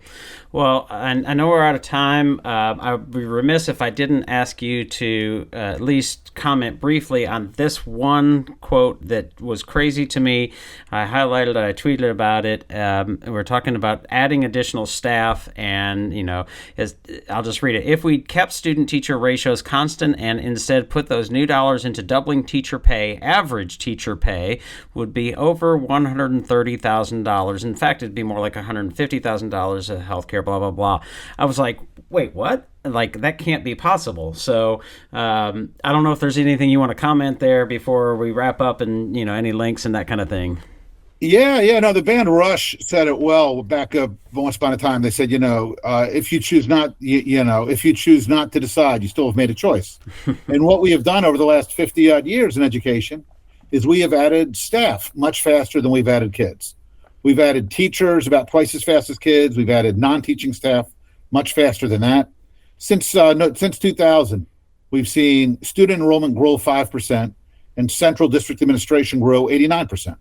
S2: Well, I know we're out of time. I would be remiss if I didn't ask you to at least comment briefly on this one quote that was crazy to me. I highlighted it, I tweeted about it. We're talking about adding additional staff, and, I'll just read it. If we kept student-teacher ratios constant and instead put those new dollars into doubling teacher pay, average teacher pay would be over $130,000. In fact, it'd be more like $150,000 of healthcare, blah, blah, blah. I was like, wait, what? Like, that can't be possible. So I don't know if there's anything you want to comment there before we wrap up, and, any links and that kind of thing.
S3: Yeah. No, the band Rush said it well back up once upon a time. They said, if you choose not, if you choose not to decide, you still have made a choice. And what we have done over the last 50 odd years in education is we have added staff much faster than we've added kids. We've added teachers about twice as fast as kids. We've added non-teaching staff much faster than that. Since 2000, we've seen student enrollment grow 5% and central district administration grow 89%.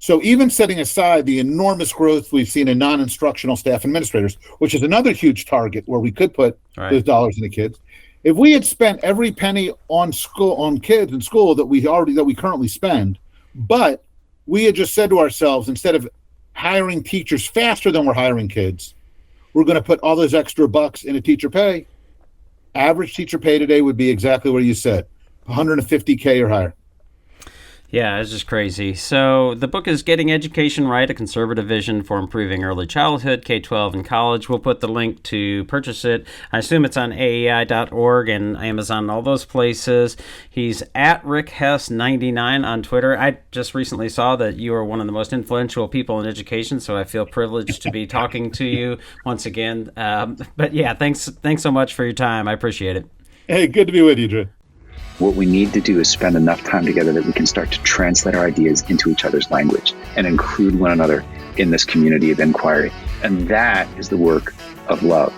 S3: So even setting aside the enormous growth we've seen in non-instructional staff administrators, which is another huge target where we could put those dollars into kids, if we had spent every penny on kids in school that we currently spend, but we had just said to ourselves, instead of hiring teachers faster than we're hiring kids, we're going to put all those extra bucks into teacher pay. Average teacher pay today would be exactly what you said, $150K or higher.
S2: Yeah, it's just crazy. So the book is Getting Education Right, A Conservative Vision for Improving Early Childhood, K-12, and College. We'll put the link to purchase it. I assume it's on AEI.org and Amazon and all those places. He's at Rick Hess 99 on Twitter. I just recently saw that you are one of the most influential people in education, so I feel privileged to be talking to you once again. But yeah, thanks so much for your time. I appreciate it.
S3: Hey, good to be with you, Drew.
S1: What we need to do is spend enough time together that we can start to translate our ideas into each other's language and include one another in this community of inquiry. And that is the work of love.